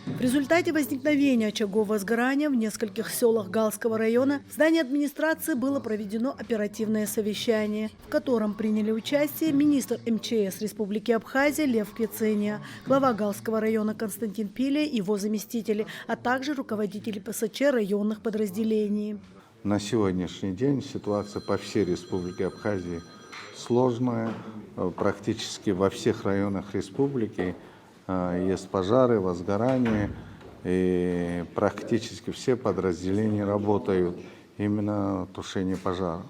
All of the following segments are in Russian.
В результате возникновения очагов возгорания в нескольких селах Галского района в здании администрации было проведено оперативное совещание, в котором приняли участие министр МЧС Республики Абхазия Лев Квицения, глава Галского района Константин Пилия и его заместители, а также руководители ПСЧ районных подразделений. На сегодняшний день ситуация по всей Республике Абхазия сложная. Практически во всех районах республики есть пожары, возгорания, и практически все подразделения работают именно в тушении пожаров.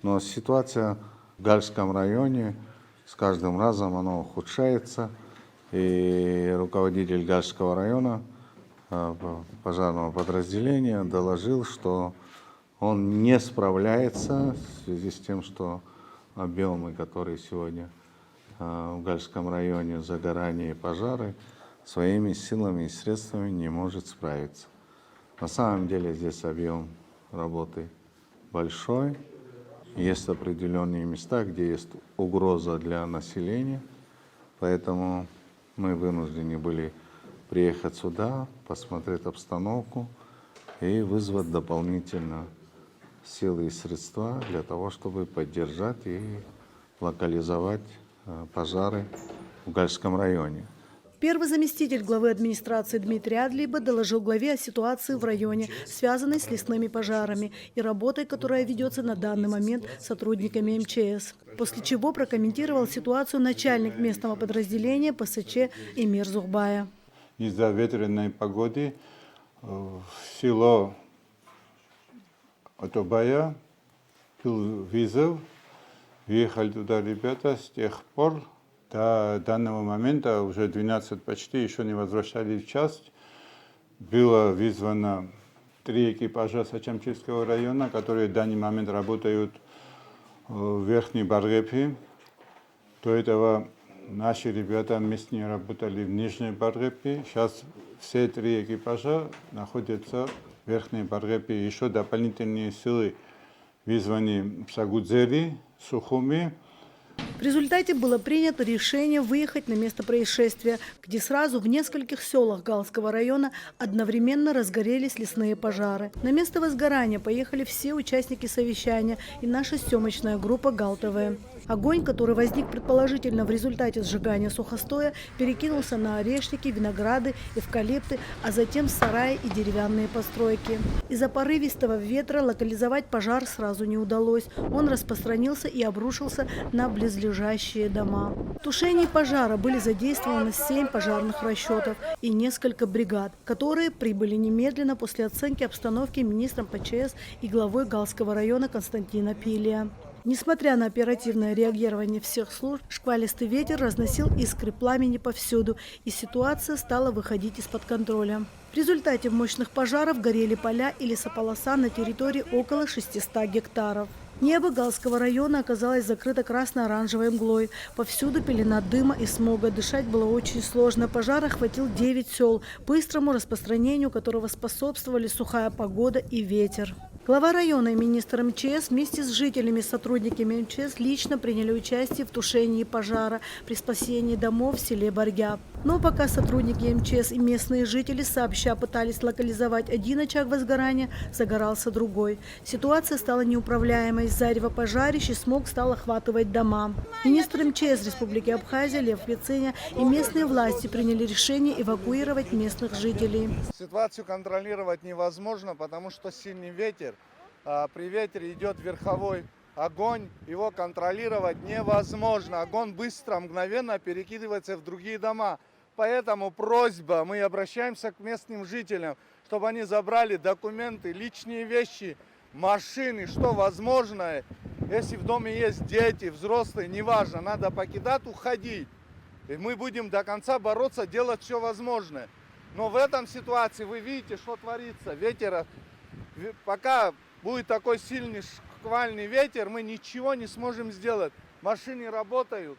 Но ситуация в Гальском районе с каждым разом она ухудшается, и руководитель Гальского района пожарного подразделения доложил, что он не справляется в связи с тем, что объемы, которые сегодня в Гальском районе загорания и пожары, своими силами и средствами не может справиться. На самом деле здесь объем работы большой. Есть определенные места, где есть угроза для населения, поэтому мы вынуждены были приехать сюда, посмотреть обстановку и вызвать дополнительно силы и средства для того, чтобы поддержать и локализовать пожары в Гальском районе. Первый заместитель главы администрации Дмитрий Адлиба доложил главе о ситуации в районе, связанной с лесными пожарами и работой, которая ведется на данный момент сотрудниками МЧС. После чего прокомментировал ситуацию начальник местного подразделения ПСЧ Эмир Зухбая. Из-за ветреной погоды в село Отобая был вызов. Въехали туда ребята, с тех пор до данного момента, уже 12 почти, еще не возвращались в часть. Было вызвано 3 экипажа Сачамчильского района, которые в данный момент работают в Верхней Баргепе. До этого наши ребята местные работали в Нижней Баргепе. Сейчас все 3 экипажа находятся в Верхней Баргепе. Еще дополнительные силы вызваны в Сагудзели, Сухуми. В результате было принято решение выехать на место происшествия, где сразу в нескольких селах Галского района одновременно разгорелись лесные пожары. На место возгорания поехали все участники совещания и наша съемочная группа ГАЛ-ТВ. Огонь, который возник предположительно в результате сжигания сухостоя, перекинулся на орешники, винограды, эвкалипты, а затем сараи и деревянные постройки. Из-за порывистого ветра локализовать пожар сразу не удалось. Он распространился и обрушился на близлежащие дома. В тушении пожара были задействованы 7 пожарных расчетов и несколько бригад, которые прибыли немедленно после оценки обстановки министром ПЧС и главой Галского района Константина Пилия. Несмотря на оперативное реагирование всех служб, шквалистый ветер разносил искры пламени повсюду, и ситуация стала выходить из-под контроля. В результате мощных пожаров горели поля и лесополоса на территории около 600 гектаров. Небо Галского района оказалось закрыто красно-оранжевой мглой. Повсюду пелена дыма и смога. Дышать было очень сложно. Пожар охватил 9 сел, быстрому распространению которого способствовали сухая погода и ветер. Глава района и министр МЧС вместе с жителями и сотрудниками МЧС лично приняли участие в тушении пожара при спасении домов в селе Баргяб. Но пока сотрудники МЧС и местные жители сообща пытались локализовать один очаг возгорания, загорался другой. Ситуация стала неуправляемой. Зарево пожарищ и смог стал охватывать дома. Министр МЧС Республики Абхазия Лев Квицения и местные власти приняли решение эвакуировать местных жителей. Ситуацию контролировать невозможно, потому что сильный ветер. При ветре идет верховой огонь, его контролировать невозможно. Огонь быстро, мгновенно перекидывается в другие дома. Поэтому просьба, мы обращаемся к местным жителям, чтобы они забрали документы, личные вещи, машины, что возможно. Если в доме есть дети, взрослые, неважно, надо покидать, уходить. И мы будем до конца бороться, делать все возможное. Но в этом ситуации вы видите, что творится. Ветер, пока будет такой сильный шквальный ветер, мы ничего не сможем сделать. Машины работают,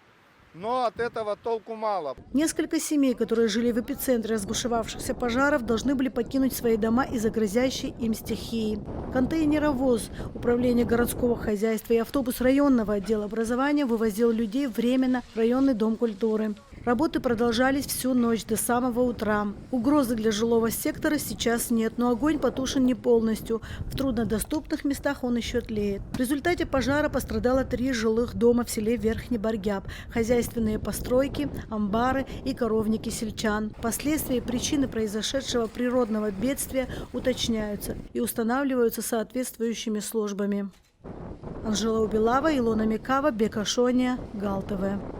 но от этого толку мало. Несколько семей, которые жили в эпицентре разбушевавшихся пожаров, должны были покинуть свои дома из-за грозящей им стихии. Контейнеровоз Управления городского хозяйства и автобус районного отдела образования вывозил людей временно в районный дом культуры. Работы продолжались всю ночь до самого утра. Угрозы для жилого сектора сейчас нет, но огонь потушен не полностью. В труднодоступных местах он еще тлеет. В результате пожара пострадало 3 жилых дома в селе Верхний Баргяб, хозяйственные постройки, амбары и коровники сельчан. Последствия и причины произошедшего природного бедствия уточняются и устанавливаются соответствующими службами. Анжела Убилава, Илона Микава, Бек Ашония, Гал ТВ.